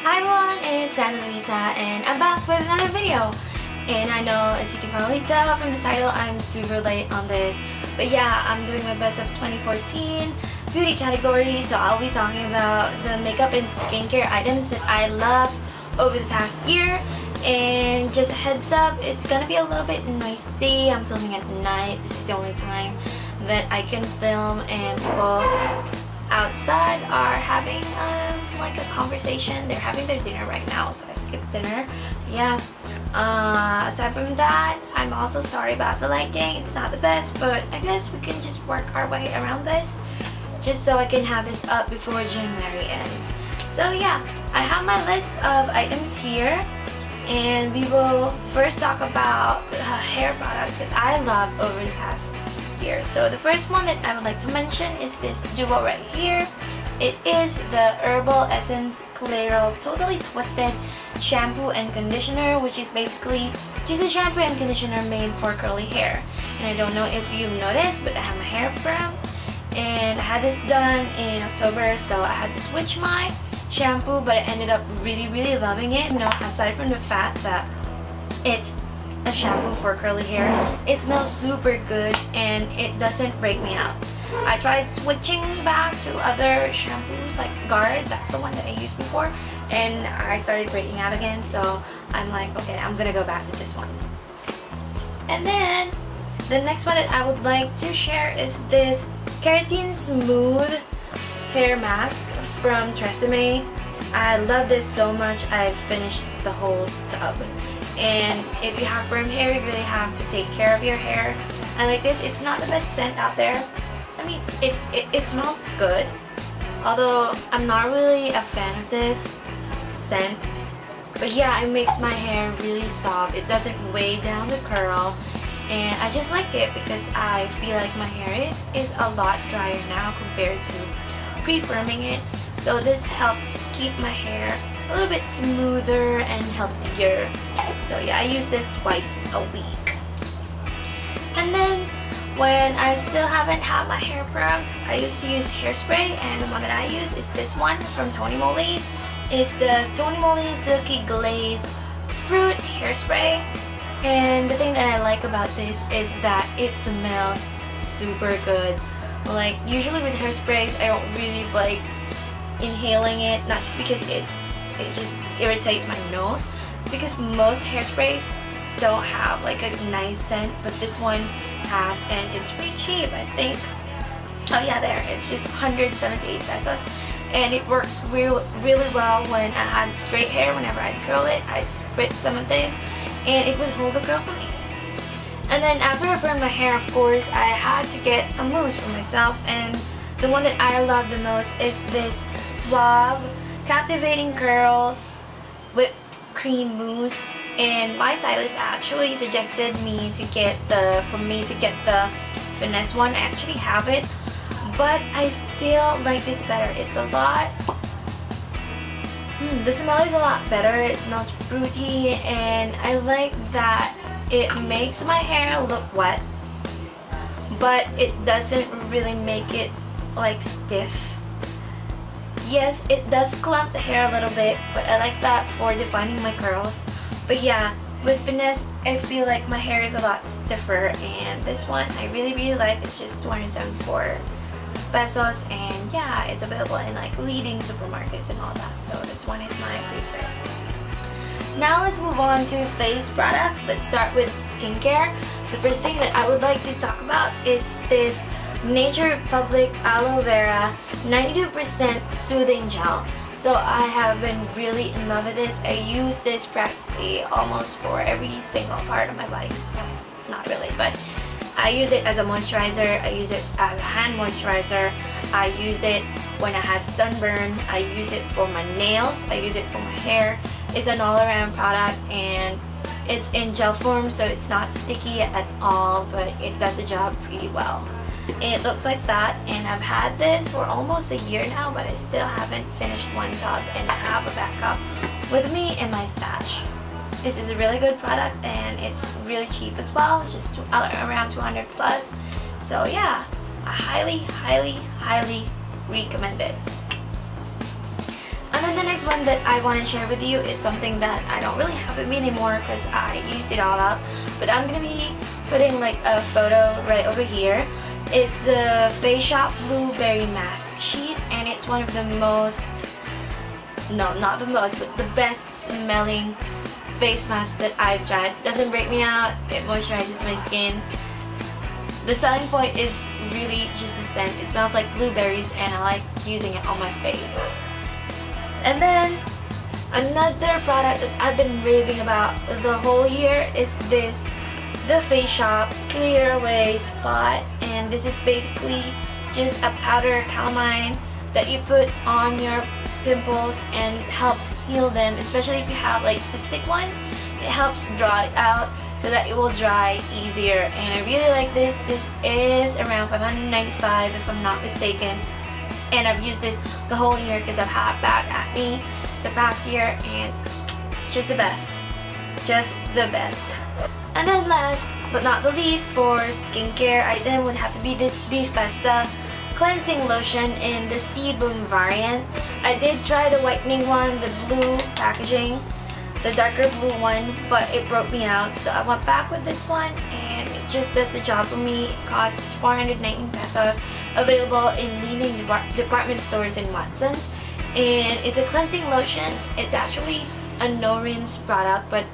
Hi everyone, it's Lisa and I'm back with another video. And I know, as you can probably tell from the title, I'm super late on this. But yeah, I'm doing my best of 2014 beauty category, so I'll be talking about the makeup and skincare items that I love over the past year. And just a heads up, it's gonna be a little bit noisy. I'm filming at night. This is the only time that I can film, and people outside are having like a conversation. They're having their dinner right now, so I skipped dinner. Yeah, aside from that, I'm also sorry about the lighting. It's not the best, but I guess we can just work our way around this just so I can have this up before January ends. So yeah, I have my list of items here, and we will first talk about hair products that I love over the past year. So the first one that I would like to mention is this duo right here. It is the Herbal Essence Clairol Totally Twisted Shampoo and Conditioner, which is basically just a shampoo and conditioner made for curly hair. And I don't know if you've noticed, but I have my hair perm, and I had this done in October, so I had to switch my shampoo, but I ended up really loving it. You know, aside from the fact that it's a shampoo for curly hair, it smells super good and it doesn't break me out. I tried switching back to other shampoos like Guard, that's the one that I used before, and I started breaking out again, so I'm like, okay, I'm gonna go back to this one. And then the next one that I would like to share is this Keratin Smooth Hair Mask from Tresemme. I love this so much. I've finished the whole tub. And if you have perm hair, you really have to take care of your hair. I like this. It's not the best scent out there. I mean, it smells good, although I'm not really a fan of this scent. But yeah, it makes my hair really soft. It doesn't weigh down the curl, and I just like it because I feel like my hair is a lot drier now compared to pre-perming it. So this helps keep my hair a little bit smoother and healthier. So yeah, I use this twice a week. And then when I still haven't had my hair permed, I used to use hairspray, and the one that I use is this one from Moly. It's the Moly Silky Glaze Fruit Hairspray. And the thing that I like about this is that it smells super good. Like, usually with hairsprays, I don't really like inhaling it, not just because it just irritates my nose, because most hairsprays don't have like a nice scent, but this one has, and it's pretty cheap, I think. Oh yeah, there, it's just 178 pesos, and it works really well when I had straight hair. Whenever I'd curl it, I'd spritz some of this and it would hold the curl for me. And then after I burned my hair, of course, I had to get a mousse for myself, and the one that I love the most is this Suave Captivating Curls Whipped Cream Mousse. And my stylist actually suggested me to get the finesse one. I actually have it, but I still like this better. It's a lot the smell is a lot better. It smells fruity, and I like that it makes my hair look wet, but it doesn't really make it like stiff. Yes, it does clump the hair a little bit, but I like that for defining my curls. But yeah, with finesse, I feel like my hair is a lot stiffer, and this one I really like. It's just 274 pesos, and yeah, it's available in like leading supermarkets and all that, so this one is my favorite. Now let's move on to face products. Let's start with skincare. The first thing that I would like to talk about is this Nature Republic Aloe Vera 92% Soothing Gel. So I have been really in love with this. I use this practically almost for every single part of my body. Well, not really, but I use it as a moisturizer. I use it as a hand moisturizer. I used it when I had sunburn. I use it for my nails. I use it for my hair. It's an all-around product, and it's in gel form, so it's not sticky at all, but it does the job pretty well. It looks like that, and I've had this for almost a year now, but I still haven't finished one tub, and I have a backup with me in my stash. This is a really good product, and it's really cheap as well, just around 200 plus. So yeah, I highly recommend it. And then the next one that I want to share with you is something that I don't really have with me anymore because I used it all up. But I'm going to be putting like a photo right over here. It's the TheFaceShop Blueberry Mask Sheet, and it's one of the most, no, not the most, but the best smelling face mask that I've tried. Doesn't break me out, it moisturizes my skin. The selling point is really just the scent. It smells like blueberries and I like using it on my face. And then another product that I've been raving about the whole year is this TheFaceShop Clear Away Spot, and this is basically just a powder calamine that you put on your pimples and helps heal them, especially if you have like cystic ones. It helps draw it out so that it will dry easier, and I really like this. This is around $595 if I'm not mistaken, and I've used this the whole year because I've had bad acne the past year, and just the best, just the best. And then last but not the least, for skincare item would have to be this Bifesta cleansing lotion in the Sebum variant. I did try the whitening one, the blue packaging, the darker blue one, but it broke me out, so I went back with this one and it just does the job for me. It costs 419 pesos, available in leading department stores in Watson's, and it's a cleansing lotion. It's actually a no rinse product, but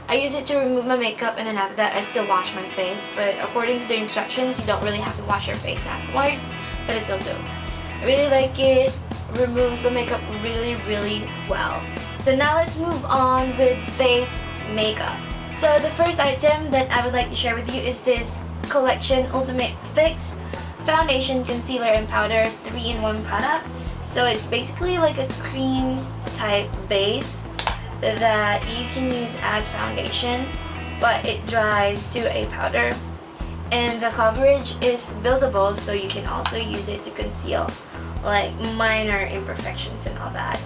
I use it to remove my makeup, and then after that I still wash my face. But according to the instructions, you don't really have to wash your face afterwards, but I still do. I really like it. Removes my makeup really, really well. So now let's move on with face makeup. So the first item that I would like to share with you is this Collection Ultimate Fix Foundation, Concealer, and Powder 3-in-1 product. So it's basically like a cream type base that you can use as foundation, but it dries to a powder, and the coverage is buildable, so you can also use it to conceal like minor imperfections and all that.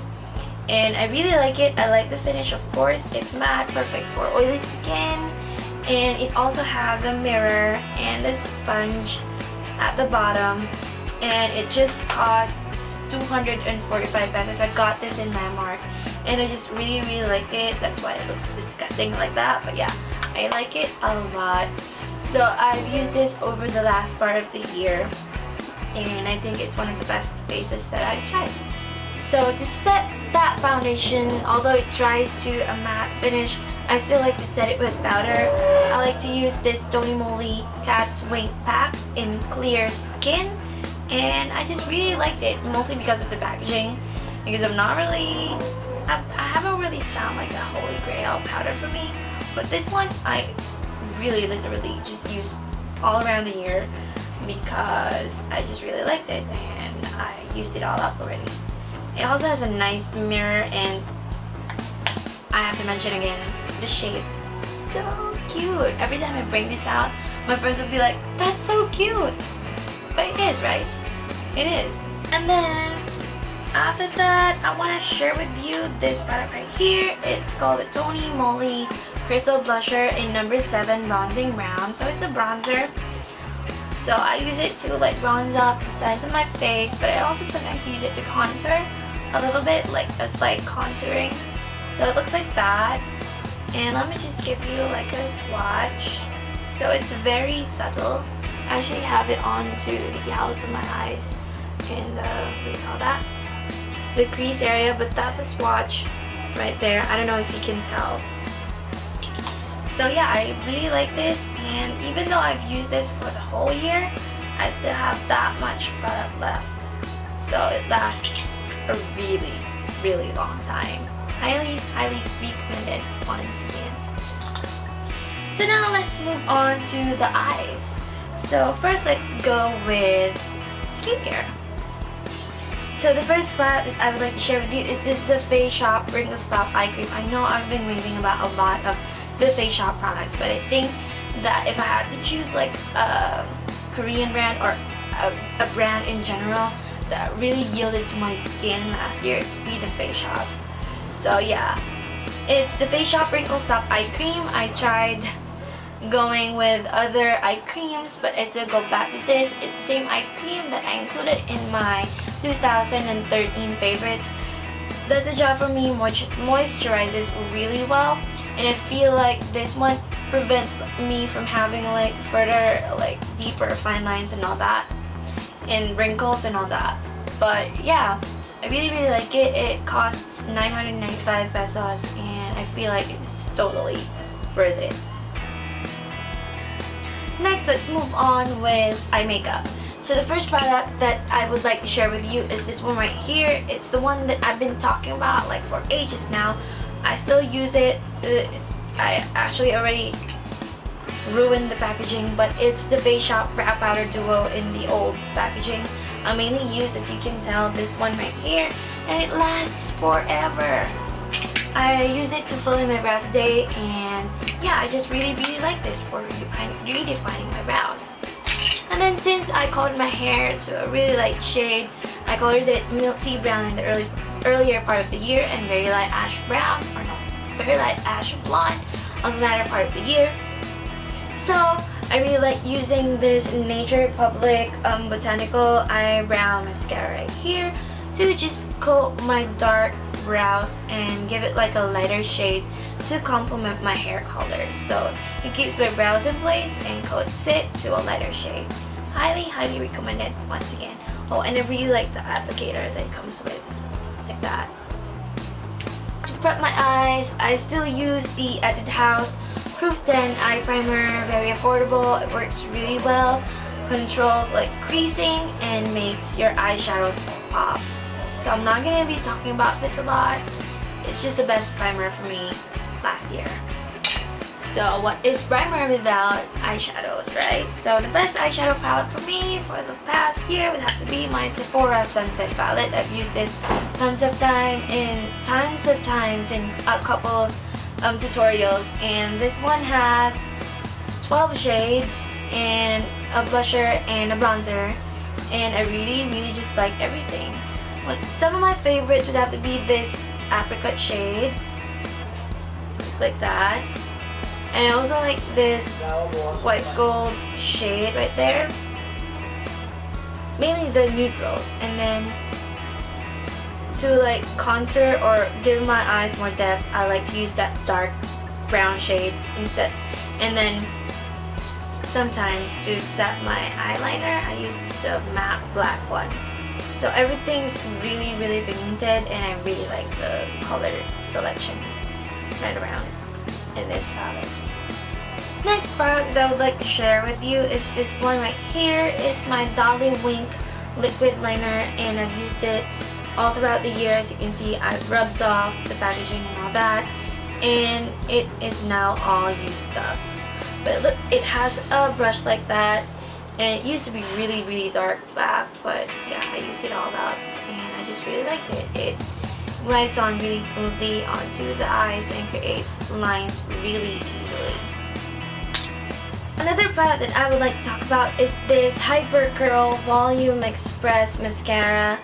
And I really like it. I like the finish, of course. It's matte, perfect for oily skin, and it also has a mirror and a sponge at the bottom, and it just costs 245 pesos. I got this in Landmark, and I just really, really like it. That's why it looks disgusting like that, but yeah, I like it a lot. So I've used this over the last part of the year, and I think it's one of the best bases that I've tried. So to set that foundation, although it dries to a matte finish, I still like to set it with powder. I like to use this Moly Cat's Wing Pact in Clear Skin, and I just really liked it, mostly because of the packaging, because I haven't really found like a holy grail powder for me, but this one I really literally just use all around the year because I just really liked it and I used it all up already. It also has a nice mirror, and I have to mention again, the shape, so cute. Every time I bring this out, my friends will be like, that's so cute, but it is, right? It is. And then after that, I want to share with you this product right here. It's called the Moly Crystal Blusher in number 7 Bronzing Brown. So it's a bronzer. So I use it to like bronze up the sides of my face, but I also sometimes use it to contour a little bit, like a slight contouring. So it looks like that. And let me just give you like a swatch. So it's very subtle. I actually have it onto the outs of my eyes and what do you call that? The crease area, but that's a swatch right there. I don't know if you can tell. So yeah, I really like this, and even though I've used this for the whole year, I still have that much product left. So it lasts a really, really long time. Highly, highly recommended once again. So now let's move on to the eyes. So first let's go with skincare. So the first product that I would like to share with you is this TheFaceShop Wrinkle Stop Eye Cream. I know I've been raving about a lot of the TheFaceShop products, but I think that if I had to choose like a Korean brand or a brand in general that really yielded to my skin last year, it would be the TheFaceShop. So yeah, it's the TheFaceShop Wrinkle Stop Eye Cream. I tried going with other eye creams, but I still go back to this. It's the same eye cream that I included in my 2013 favorites. does the job for me, moisturizes really well, and I feel like this one prevents me from having like further like deeper fine lines and all that, and wrinkles and all that. But yeah, I really like it. It costs 995 pesos and I feel like it's totally worth it. Next, let's move on with eye makeup. So the first product that I would like to share with you is this one right here. It's the one that I've been talking about like for ages now. I still use it. I actually already ruined the packaging, but it's the TheFaceShop Brow Powder Duo in the old packaging. I mainly use, as you can tell, this one right here, and it lasts forever. I use it to fill in my brows today, and yeah, I just really like this for redefining my brows. And then since I colored my hair to a really light shade, I colored it milk tea brown in the earlier part of the year and very light ash brown, or no, very light ash blonde on the latter part of the year. So I really like using this Nature Republic Botanical Eyebrow Mascara right here to just coat my dark brows and give it like a lighter shade to complement my hair color. So it keeps my brows in place and coats it to a lighter shade. Highly recommended once again. Oh, and I really like the applicator that comes with, like that. To prep my eyes, I still use the Etude House Proof 10 Eye Primer. Very affordable, it works really well, controls like creasing and makes your eyeshadows pop. So I'm not going to be talking about this a lot. It's just the best primer for me last year. So what is primer without eyeshadows, right? So the best eyeshadow palette for me for the past year would have to be my Sephora Sunset palette. I've used this tons of times in a couple of tutorials, and this one has 12 shades and a blusher and a bronzer, and I really just like everything. Some of my favorites would have to be this apricot shade, looks like that, and I also like this white gold shade right there, mainly the neutrals. And then to like contour or give my eyes more depth, I like to use that dark brown shade instead. And then sometimes to set my eyeliner, I use the matte black one. So everything's really pigmented, and I really like the color selection right around in this palette. Next product that I would like to share with you is this one right here. It's my Dolly Wink liquid liner, and I've used it all throughout the year. As you can see, I've rubbed off the packaging and all that, and it is now all used up. But look, it has a brush like that, and it used to be really dark black, but yeah, I used it all up and I just really liked it. It glides on really smoothly onto the eyes and creates lines really easily. Another product that I would like to talk about is this Hyper Curl Volume Express Mascara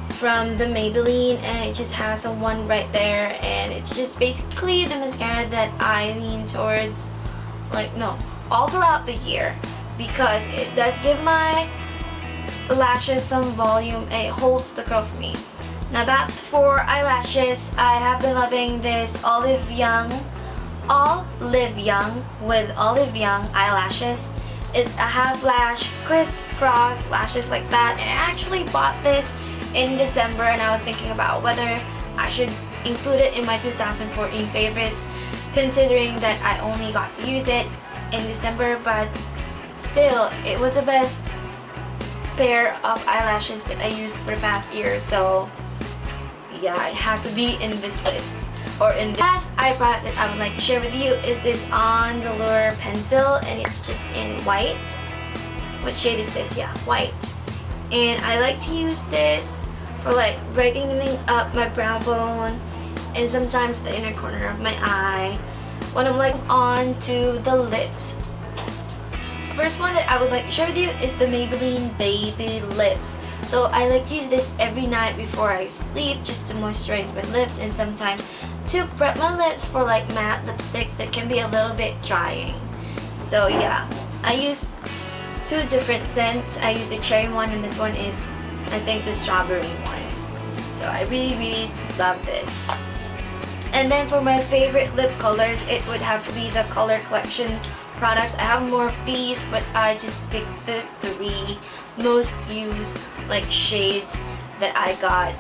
from the Maybelline, and it just has a one right there, and it's just basically the mascara that I lean towards all throughout the year, because it does give my lashes some volume and it holds the curl for me. Now that's for eyelashes. I have been loving this Olive Young with Olive Young eyelashes. It's a half lash crisscross lashes like that, and I actually bought this in December, and I was thinking about whether I should include it in my 2014 favorites, considering that I only got to use it in December, but still, it was the best pair of eyelashes that I used for the past year, so yeah, it has to be in this list. Or in the last eye product that I would like to share with you is this On the Lure pencil, and it's just in white. What shade is this? Yeah, white. And I like to use this for like brightening up my brow bone and sometimes the inner corner of my eye when I'm like on to the lips. The first one that I would like to share with you is the Maybelline Baby Lips. So I like to use this every night before I sleep, just to moisturize my lips, and sometimes to prep my lips for like matte lipsticks that can be a little bit drying. So yeah, I use two different scents. I use the cherry one, and this one is, I think, the strawberry one. So I really love this. And then for my favorite lip colors, it would have to be the Color Collection products. I have more of these, but I just picked the 3 most used like shades that I got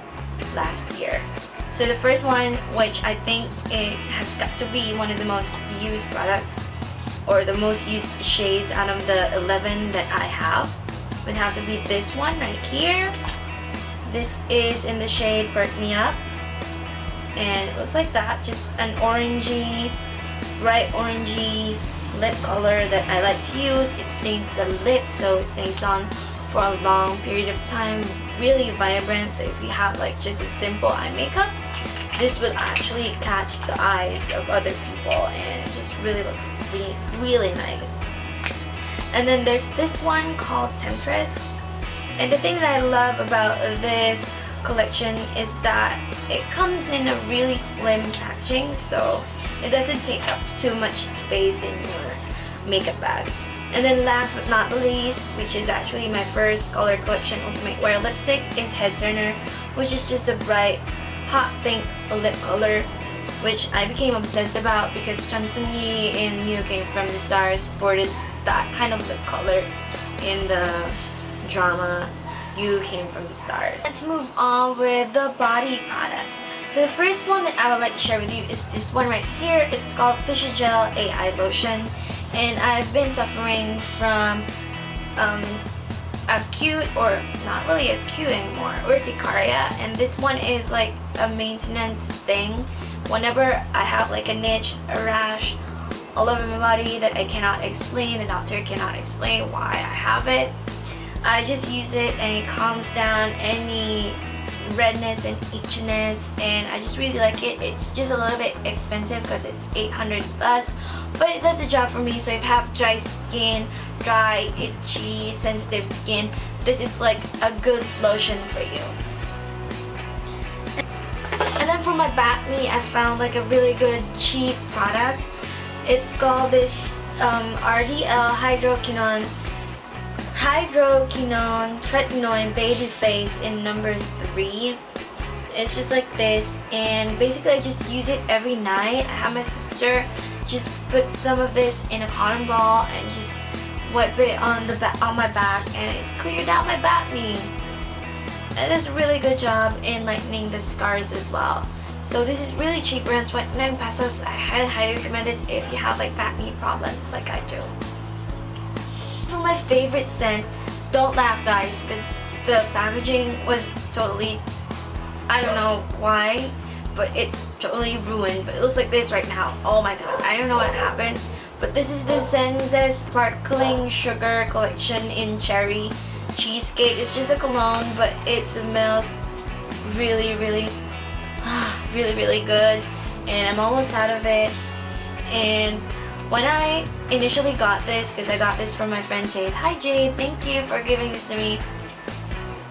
last year. So the first one, which I think it has got to be one of the most used products or the most used shades out of the 11 that I have, would have to be this one right here. This is in the shade Perk Me Up, and it looks like that, just an orangey, bright orangey lip color that I like to use. It stains the lips, so it stays on for a long period of time, really vibrant. So if you have like just a simple eye makeup, this will actually catch the eyes of other people, and it just really looks really nice. And then there's this one called Temptress, and the thing that I love about this collection is that it comes in a really slim packaging, so it doesn't take up too much space in your makeup bag. And then last but not the least, which is actually my first Color Collection Ultimate Wear lipstick, is Head Turner, which is just a bright hot pink lip color, which I became obsessed about because Johnson Lee in You Came From the Stars sported that kind of lip color in the drama You Came From the Stars. Let's move on with the body products. So the first one that I would like to share with you is this one right here. It's called Physiogel AI Lotion, and I've been suffering from acute, or not really acute anymore, urticaria, and this one is like a maintenance thing. Whenever I have like a itch, a rash all over my body that I cannot explain, the doctor cannot explain why I have it, I just use it and it calms down any redness and itchiness, and I just really like it. It's just a little bit expensive because it's 800 plus, but it does the job for me. So if you have dry skin, dry, itchy, sensitive skin, this is like a good lotion for you. And then for my acne, I found like a really good cheap product. It's called this RDL Hydroquinone Tretinoin Baby Face in number 3. It's just like this, and basically I just use it every night. I have my sister just put some of this in a cotton ball and just wipe it on my back, and it cleared out my acne. And it does a really good job in lightening the scars as well. So this is really cheap, around 29 pesos. I highly recommend this if you have like acne problems like I do. For my favorite scent, don't laugh guys, because the packaging was totally, I don't know why, but it's totally ruined. But it looks like this right now. Oh my god, I don't know what happened. But this is the Sense Sparkling Sugar Collection in Cherry Cheesecake. It's just a cologne, but it smells really good, and I'm almost out of it. And when I initially got this, because I got this from my friend Jade. Hi Jade, thank you for giving this to me.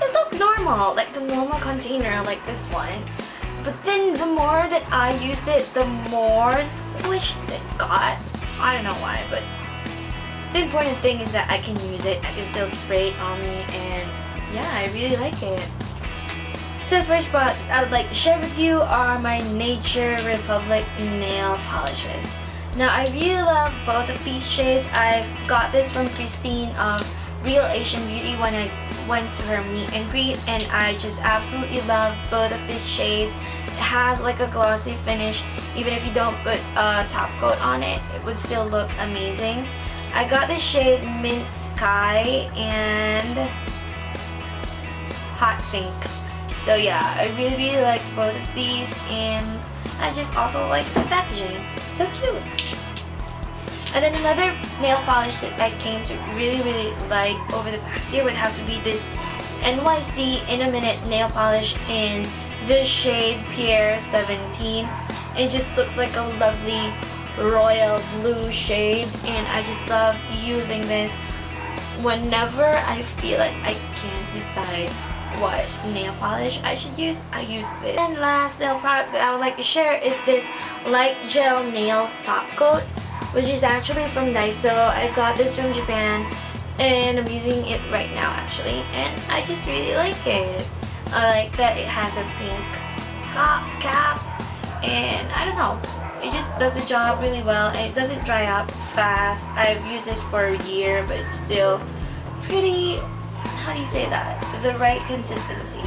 It looked normal, like the normal container, like this one. But then the more that I used it, the more squished it got. I don't know why, but the important thing is that I can use it. I can still spray it on me, and yeah, I really like it. So the first product I would like to share with you are my Nature Republic nail polishes. Now I really love both of these shades. I got this from Christine of Real Asian Beauty when I went to her meet and greet, and I just absolutely love both of these shades. It has like a glossy finish. Even if you don't put a top coat on it, it would still look amazing. I got this shade Mint Sky and Hot Pink. So yeah, I really like both of these, and I just also like the packaging. So cute. And then another nail polish that I came to really like over the past year would have to be this NYC In a Minute nail polish in the shade Pierre 17. It just looks like a lovely royal blue shade, and I just love using this whenever I feel like I can't decide what nail polish I should use. I use this. And last nail product that I would like to share is this light gel nail top coat, which is actually from Daiso. I got this from Japan, and I'm using it right now actually, and I just really like it. I like that it has a pink cap, and I don't know, it just does the job really well, and it doesn't dry up fast. I've used this for a year, but it's still pretty, how do you say that, the right consistency,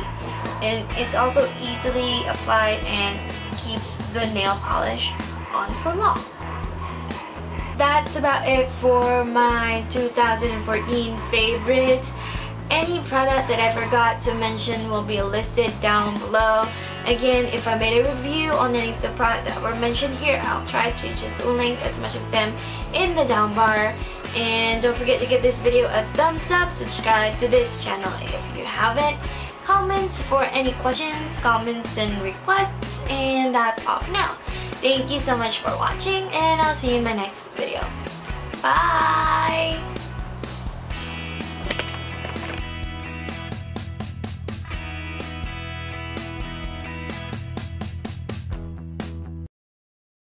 and it's also easily applied and keeps the nail polish on for long. That's about it for my 2014 favorites. Any product that I forgot to mention will be listed down below. Again, if I made a review on any of the products that were mentioned here, I'll try to just link as much of them in the down bar. And don't forget to give this video a thumbs up, subscribe to this channel if you haven't. Comments for any questions, comments, and requests, and that's all for now. Thank you so much for watching, and I'll see you in my next video. Bye!